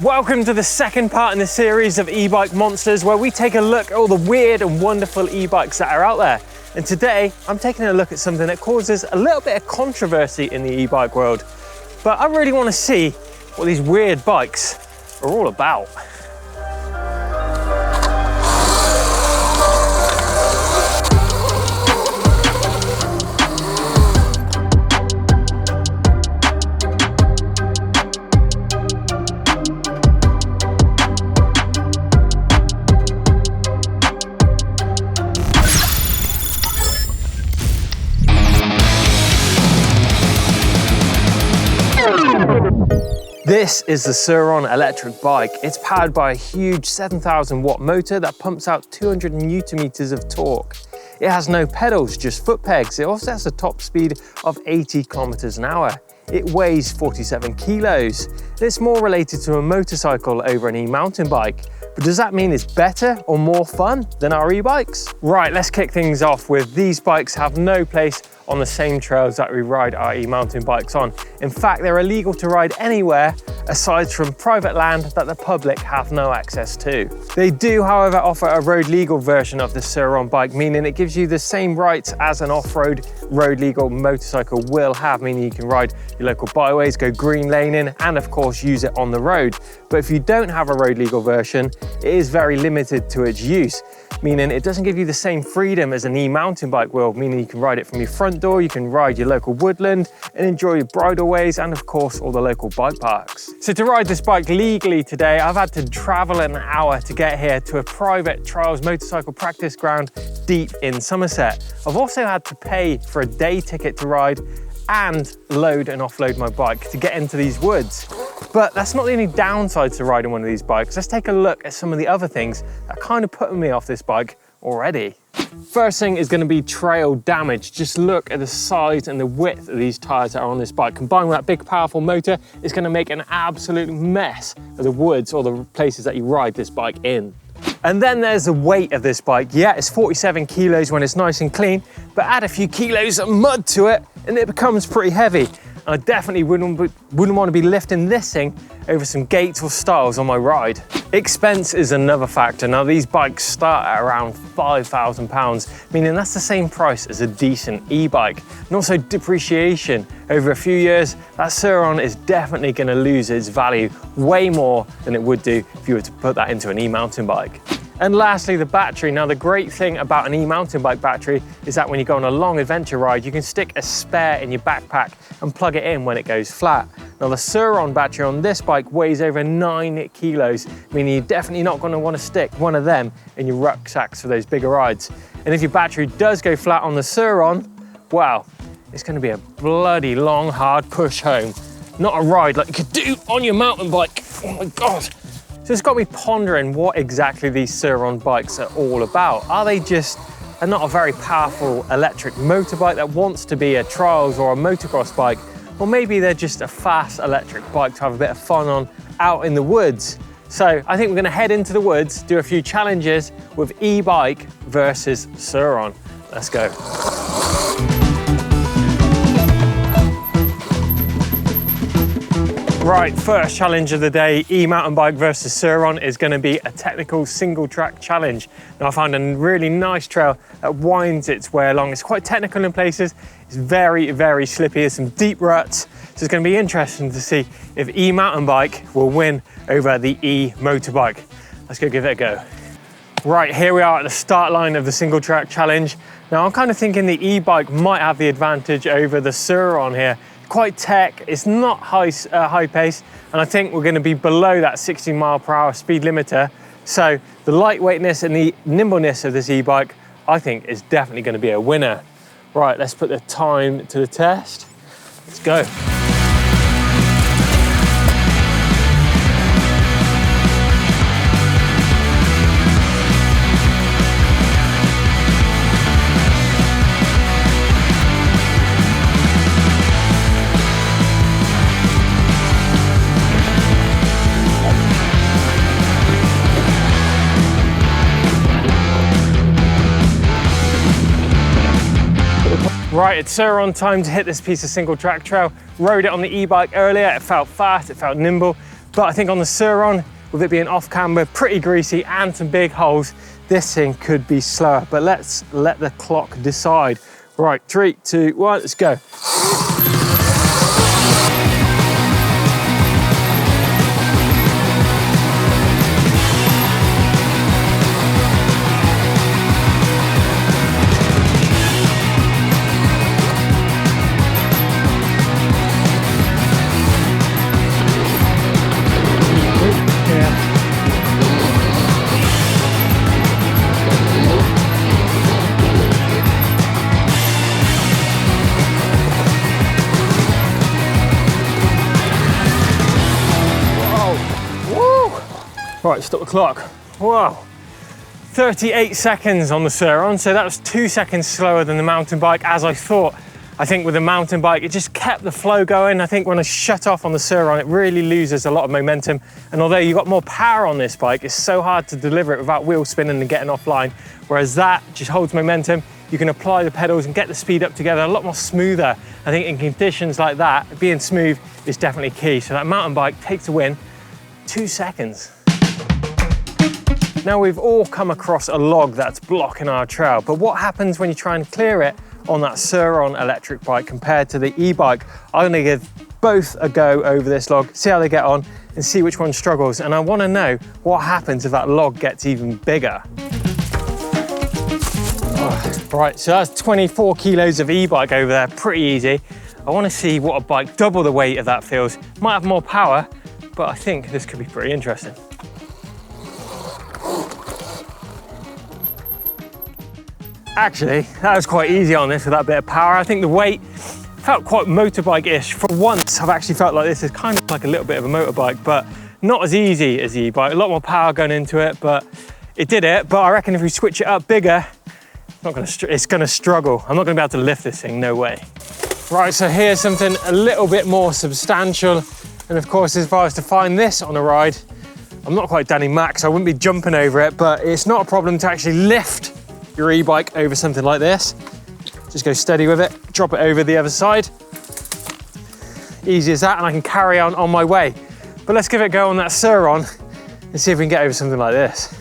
Welcome to the second part in the series of e-bike monsters, where we take a look at all the weird and wonderful e-bikes that are out there. And today I'm taking a look at something that causes a little bit of controversy in the e-bike world. But I really want to see what these weird bikes are all about. This is the Sauron electric bike. It's powered by a huge 7,000 watt motor that pumps out 200 Newton meters of torque. It has no pedals, just foot pegs. It also has a top speed of 80 kilometers an hour. It weighs 47 kilos. It's more related to a motorcycle over an e-mountain bike. But does that mean it's better or more fun than our e-bikes? Right, let's kick things off with these bikes have no place on the same trails that we ride our e-mountain bikes on. In fact, they're illegal to ride anywhere aside from private land that the public have no access to. They do, however, offer a road legal version of the Sauron bike, meaning it gives you the same rights as an off-road road legal motorcycle will have, meaning you can ride your local byways, go green laning, and of course use it on the road. But if you don't have a road legal version, it is very limited to its use, meaning it doesn't give you the same freedom as an e-mountain bike will, meaning you can ride it from your front door, you can ride your local woodland and enjoy your bridleways and of course all the local bike parks. So to ride this bike legally today, I've had to travel an hour to get here to a private trials motorcycle practice ground deep in Somerset. I've also had to pay for a day ticket to ride and load and offload my bike to get into these woods. But that's not the only downside to riding one of these bikes. Let's take a look at some of the other things that are kind of putting me off this bike already. First thing is going to be trail damage. Just look at the size and the width of these tires that are on this bike. Combined with that big powerful motor, it's going to make an absolute mess of the woods or the places that you ride this bike in. And then there's the weight of this bike. Yeah, it's 47 kilos when it's nice and clean, but add a few kilos of mud to it and it becomes pretty heavy. I definitely wouldn't want to be lifting this thing over some gates or stiles on my ride. Expense is another factor. Now these bikes start at around £5,000, meaning that's the same price as a decent e-bike. And also depreciation. Over a few years, that Sauron is definitely going to lose its value way more than it would do if you were to put that into an e-mountain bike. And lastly, the battery. Now the great thing about an e-mountain bike battery is that when you go on a long adventure ride, you can stick a spare in your backpack and plug it in when it goes flat. Now the Sauron battery on this bike weighs over 9 kilos, meaning you're definitely not going to want to stick one of them in your rucksacks for those bigger rides. And if your battery does go flat on the Sauron, wow, it's going to be a bloody long, hard push home. Not a ride like you could do on your mountain bike. Oh my God. So it's got me pondering what exactly these Sauron bikes are all about. Are they just not a very powerful electric motorbike that wants to be a trials or a motocross bike? Or maybe they're just a fast electric bike to have a bit of fun on out in the woods. So I think we're gonna head into the woods, do a few challenges with e-bike versus Sauron. Let's go. Right, first challenge of the day, e-mountain bike versus Sauron, is going to be a technical single track challenge. Now I found a really nice trail that winds its way along. It's quite technical in places. It's very, very slippy. There's some deep ruts. So it's going to be interesting to see if e-mountain bike will win over the e-motorbike. Let's go give it a go. Right, here we are at the start line of the single track challenge. Now I'm kind of thinking the e-bike might have the advantage over the Sauron here. Quite tech, it's not high pace, and I think we're going to be below that 60 mile/hour speed limiter. So the lightweightness and the nimbleness of this e-bike, I think, is definitely going to be a winner. Right, let's put the time to the test. Let's go. Right, it's Sauron time to hit this piece of single track trail. Rode it on the e-bike earlier, it felt fast, it felt nimble, But I think on the Sauron, with it being off camber, pretty greasy and some big holes, this thing could be slower. But let's let the clock decide. Right, 3, 2, 1, let's go. Right, stop the clock. Wow, 38 seconds on the Sauron, so that was 2 seconds slower than the mountain bike, as I thought. I think with the mountain bike, it just kept the flow going. I think when I shut off on the Sauron, it really loses a lot of momentum. And although you've got more power on this bike, it's so hard to deliver it without wheel spinning and getting offline. Whereas that just holds momentum. You can apply the pedals and get the speed up together a lot more smoother. I think in conditions like that, being smooth is definitely key. So that mountain bike takes the win, 2 seconds. Now we've all come across a log that's blocking our trail, but what happens when you try and clear it on that Sauron electric bike compared to the e-bike? I'm gonna give both a go over this log, see how they get on and see which one struggles. And I wanna know what happens if that log gets even bigger. Right, so that's 24 kilos of e-bike over there, pretty easy. I wanna see what a bike double the weight of that feels. Might have more power, but I think this could be pretty interesting. Actually, that was quite easy on this with that bit of power. I think the weight felt quite motorbike-ish. For once, I've actually felt like this is kind of like a little bit of a motorbike, but not as easy as the e-bike. A lot more power going into it, but it did it. But I reckon if we switch it up bigger, it's gonna struggle. I'm not gonna be able to lift this thing, no way. Right, so here's something a little bit more substantial. And of course, if I was to find this on a ride, I'm not quite Danny Mac, so I wouldn't be jumping over it, but it's not a problem to actually lift your e-bike over something like this. Just go steady with it, drop it over the other side. Easy as that, and I can carry on my way. But let's give it a go on that Sauron and see if we can get over something like this.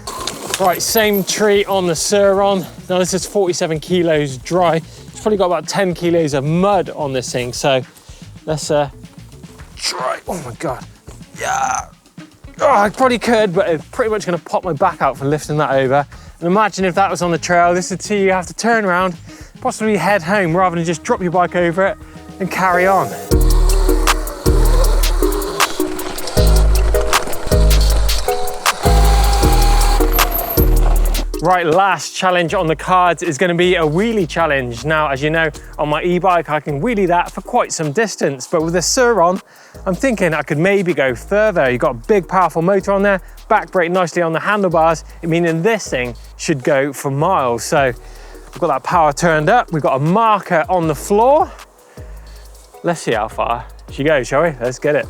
Right, same tree on the Sauron. Now this is 47 kilos dry. It's probably got about 10 kilos of mud on this thing, so let's try. Oh my God, yeah. Oh, I probably could, but it's pretty much gonna pop my back out for lifting that over. And imagine if that was on the trail, this would see you have to turn around, possibly head home rather than just drop your bike over it and carry on. Right, last challenge on the cards is going to be a wheelie challenge. Now, as you know, on my e-bike, I can wheelie that for quite some distance, but with the Sauron, I'm thinking I could maybe go further. You've got a big, powerful motor on there, back brake nicely on the handlebars, meaning this thing should go for miles. So we've got that power turned up. We've got a marker on the floor. Let's see how far she goes, shall we? Let's get it.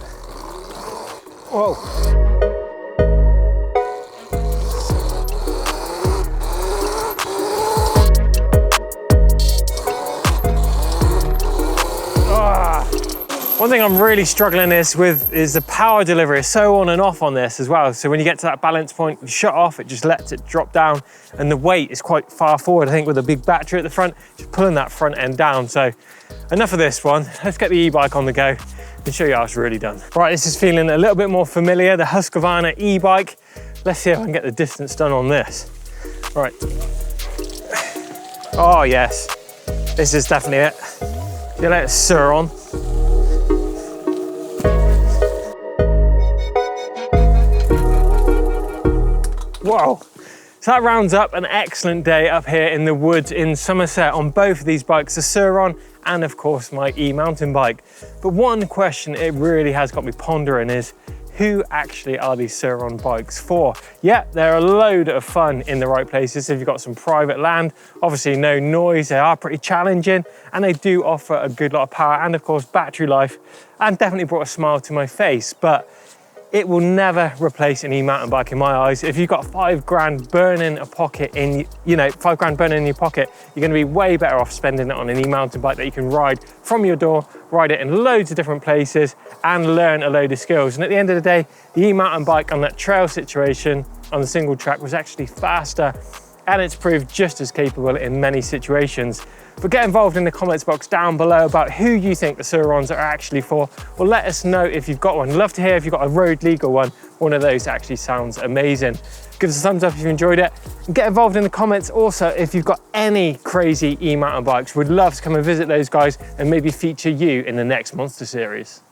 Whoa. One thing I'm really struggling with is the power delivery. It's so on and off on this as well. So when you get to that balance point, you shut off, it just lets it drop down, and the weight is quite far forward. I think with a big battery at the front, just pulling that front end down. So enough of this one. Let's get the e-bike on the go and show you how it's really done. Right, this is feeling a little bit more familiar, the Husqvarna e-bike. Let's see if I can get the distance done on this. Right. Oh yes, this is definitely it. You let it Sauron. Whoa, so that rounds up an excellent day up here in the woods in Somerset on both of these bikes, the Sauron and of course my e-mountain bike. But one question it really has got me pondering is, who actually are these Sauron bikes for? Yeah, they're a load of fun in the right places. If you've got some private land, obviously no noise, they are pretty challenging, and they do offer a good lot of power and of course battery life, and definitely brought a smile to my face. But It will never replace an e-mountain bike in my eyes. If you've got 5 grand burning a pocket in, you know, 5 grand burning in your pocket, you're gonna be way better off spending it on an e-mountain bike that you can ride from your door, ride it in loads of different places and learn a load of skills. And at the end of the day, the e-mountain bike on that trail situation on the single track was actually faster, and it's proved just as capable in many situations. But get involved in the comments box down below about who you think the Saurons are actually for, or let us know if you've got one. Love to hear if you've got a road legal one. One of those actually sounds amazing. Give us a thumbs up if you enjoyed it. And get involved in the comments also if you've got any crazy e-mountain bikes. We'd love to come and visit those guys and maybe feature you in the next Monster series.